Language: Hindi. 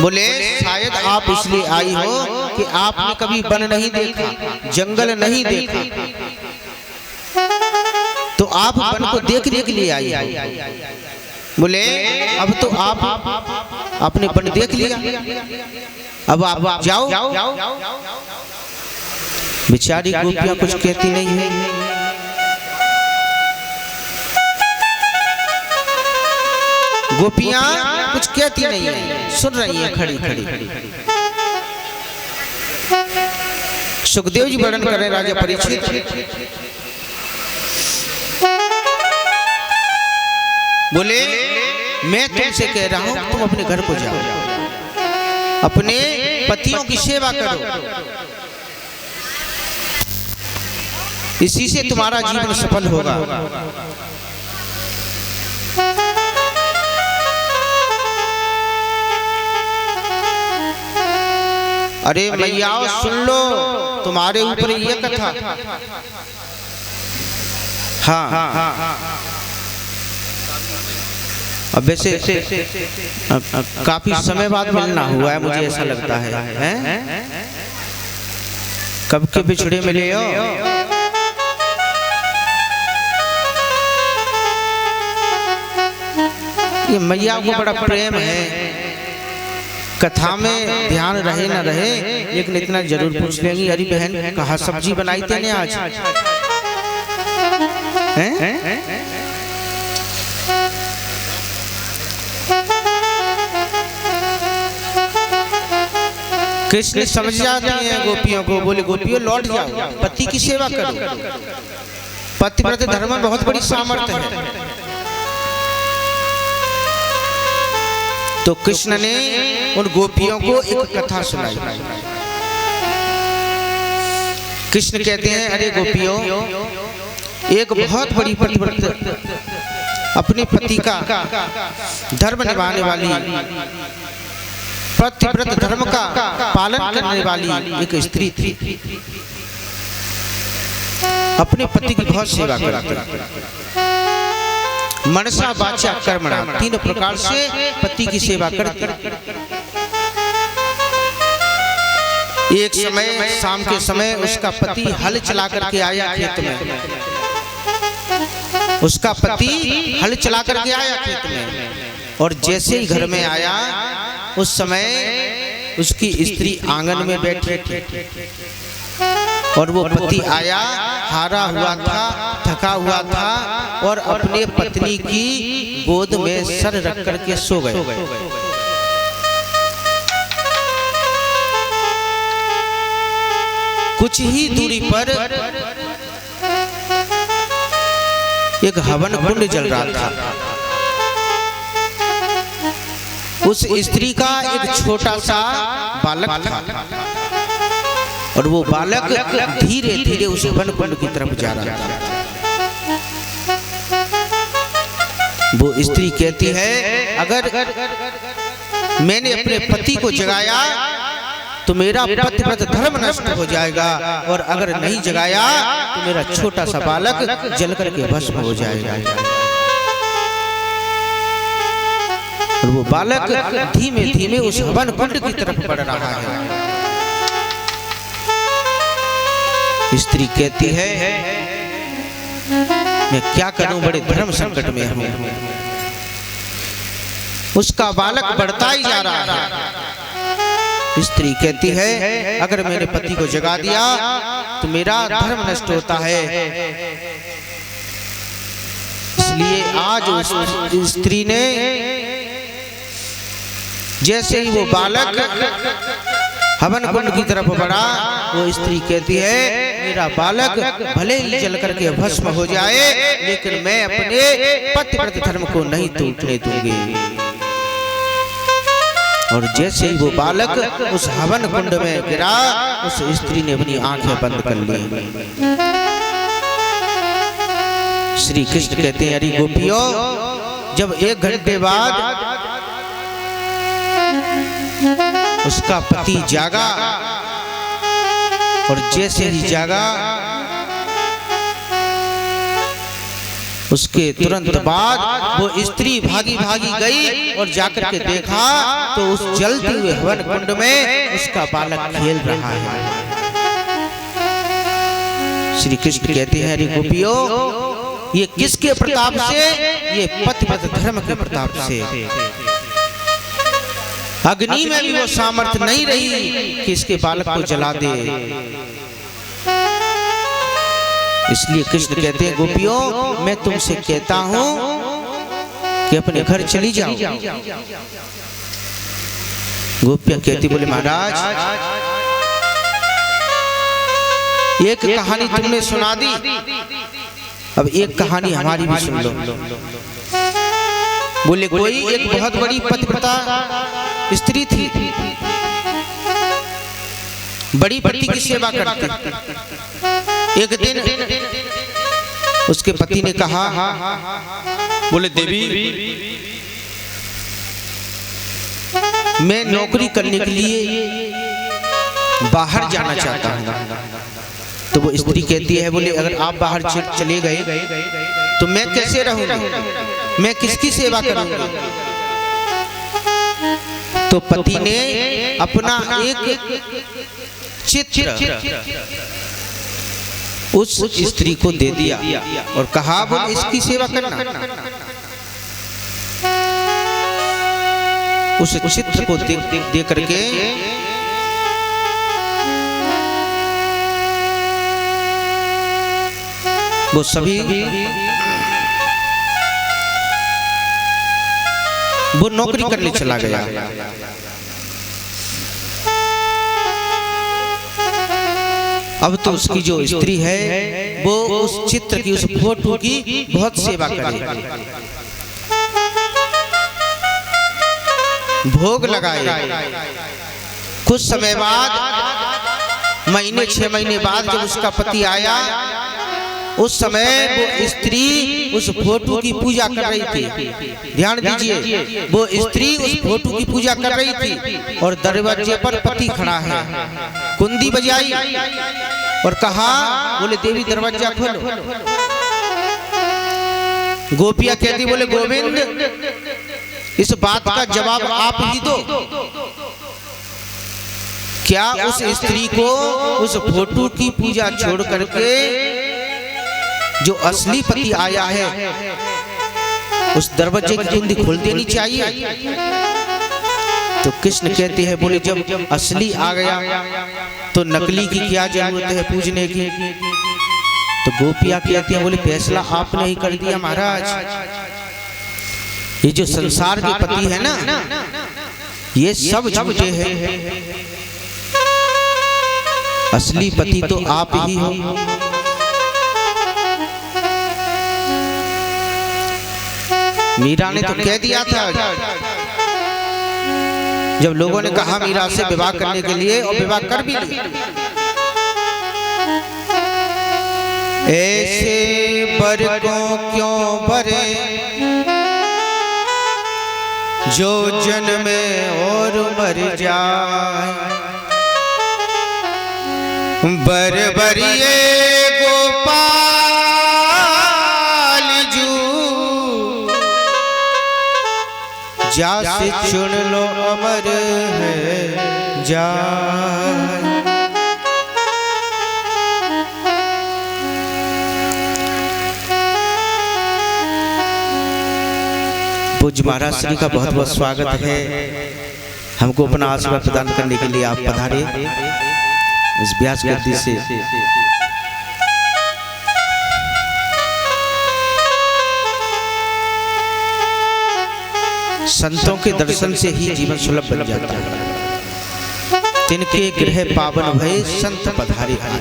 बोले शायद आप इसलिए आई हो कि आपने कभी वन नहीं देखा, जंगल नहीं देखा, तो आप वन को देखने के लिए आई हो। बोले अब तो आप आपने वन देख लिया, अब आप जाओ। बेचारी गोपियां कुछ कहती नहीं है। गोपियां कुछ कहती नहीं है, सुन रही है खड़ी खड़ी। सुखदेव जी वर्णन कर रहे राजा परीक्षित। बोले मैं तुमसे कह रहा हूं तुम अपने घर को जाओ, अपने पतियों की सेवा करो, इसी से तुम्हारा जीवन सफल होगा। अरे मैया सुन लो, तुम्हारे ऊपर ये कथा। हाँ अब वैसे काफी समय बाद मिलना हुआ है, मुझे ऐसा लगता है। कब के बिछड़े मिले हो? ये मैया को बड़ा प्रेम है, कथा में ध्यान रहे न रहे लेकिन इतना जरूर पूछ लेंगी, अरे बहन कहाँ सब्जी बनाई तेने आज? कृष्ण समझ जाती हैं गोपियों को। बोले गोपियों लौट जाओ, पति की सेवा करो, पतिव्रत धर्म में बहुत बड़ी सामर्थ्य है। तो कृष्ण ने उन गोपियों को एक कथा सुनाई। कृष्ण कहते हैं अरे गोपियों, एक बहुत बड़ी पतिव्रत अपने पति का धर्म निभाने वाली, पतिव्रत धर्म का पालन करने वाली एक स्त्री थी, अपने पति की बहुत सेवा करती। मनसा वाचा कर्मणा, 3 प्रकार से पति की सेवा करती। एक समय शाम के समय उसका पति हल चला करके आया खेत में, उसका पति हल चला करके आया खेत में, और जैसे ही घर में आया उस समय उसकी स्त्री आंगन में बैठी थी, और वो पति आया हारा हुआ था, थका हुआ था, और अपने पत्नी की गोद में सर रख करके सो गए। कुछ ही दूरी पर एक हवन कुंड जल रहा था। उस स्त्री का एक छोटा सा बालक था, और वो बालक धीरे धीरे उस हवन कुंड की तरफ जा रहा था। वो स्त्री कहती है अगर मैंने अपने पति को जगाया तो मेरा पतिव्रत धर्म नष्ट हो जाएगा, और अगर नहीं जगाया तो मेरा छोटा सा बालक जल करके भस्म हो जाएगा। और वो बालक धीमे धीमे उस हवन कुंड की तरफ बढ़ रहा है। स्त्री कहती है मैं क्या करूं, बड़े धर्म संकट में हूं। उसका बालक बढ़ता ही जा रहा है। स्त्री कहती है अगर मेरे पति को जगा दिया तो मेरा धर्म नष्ट होता है। इसलिए आज उस स्त्री ने जैसे ही वो बालक हवन कुंड की तरफ बढ़ा, वो स्त्री कहती है मेरा बालक भले ही जल करके भस्म हो जाए लेकिन मैं अपने पतिव्रत धर्म को नहीं टूटने दूंगी। और जैसे ही वो बालक उस हवन कुंड में गिरा, उस स्त्री ने अपनी आंखें बंद कर ली। श्री कृष्ण कहते हैं अरे गोपियों, जब 1 घंटे बाद उसका पति जागा, और जैसे ही जागा उसके तुरंत बाद वो स्त्री भागी भागी गई और जाकर के देखा तो उस जलते हुए हवन कुंड में उसका बालक खेल रहा है। श्री कृष्ण कहते हैं, अरे गोपियों, ये किसके प्रताप से? ये पतिव्रत धर्म के प्रताप से। अग्नि में भी वो सामर्थ्य नहीं रही कि इसके बालक को जला दे। इसलिए कृष्ण कहते हैं, गोपियों, मैं तुमसे कहता हूं कि अपने घर चली जाओ। गोपियां कहती, बोले महाराज, एक कहानी तुमने सुना दी, अब एक कहानी हमारी भी सुन लो। बोले, कोई एक बहुत बड़ी पतिव्रता स्त्री थी, बड़ी पति की सेवा करती। एक दिन उसके पति ने कहा, बोले देवी, मैं नौकरी करने के लिए बाहर जाना चाहता हूं। तो वो स्त्री कहती है, बोले अगर आप बाहर चले गए तो मैं कैसे रहूंगी, मैं किसकी सेवा करूंगी? तो पति ने अपना एक चित्र उस स्त्री को दे दिया और कहा, बोले इसकी सेवा करना। उस चित्र को दे करके वो सभी वो नौकरी करने चला गया। अब तो उसकी जो स्त्री है वो उस चित्र की, उस फोटो की बहुत सेवा करे, भोग लगाए। कुछ समय बाद, महीने 6 महीने बाद जब उसका पति आया, उस समय वो स्त्री उस फोटो की पूजा कर रही थी। ध्यान दीजिए, वो स्त्री उस फोटो की पूजा कर रही थी और दरवाजे पर पति खड़ा है। कुंडी बजाई और कहा, बोले देवी दरवाजा खोलो। गोपियां कहती, बोले गोविंद, इस बात का जवाब आप ही दो। क्या उस स्त्री को उस फोटो की पूजा छोड़ करके जो असली पति आया है उस दरवाजे की कुंडी खोल देनी चाहिए? तो कृष्ण कहते हैं, बोले जब असली आ गया तो नकली की क्या जरूरत है पूजने की? तो गोपियां कहती हैं, बोले फैसला आपने ही कर दिया महाराज। ये जो संसार के पति है ना, ये सब झूठे हैं, असली पति तो आप ही हो। मीरा ने तो कह दिया था, जब लोगों ने कहा मीरा से विवाह करने के लिए, और विवाह कर भी लिया। ऐसे बर को क्यों बरे जो जन्मे और मर जाए, बर बरिए गोपाल जा से चुन लो अमर है जान। पूज्य महाराज श्री का बहुत बहुत स्वागत है। हमको अपना आशीर्वाद प्रदान करने के लिए आप पधारे इस व्यास गद्दी से। संतों के दर्शन से ही जीवन सुलभ बन जाता है। तिनके गृह पावन भय संत पधारे आए।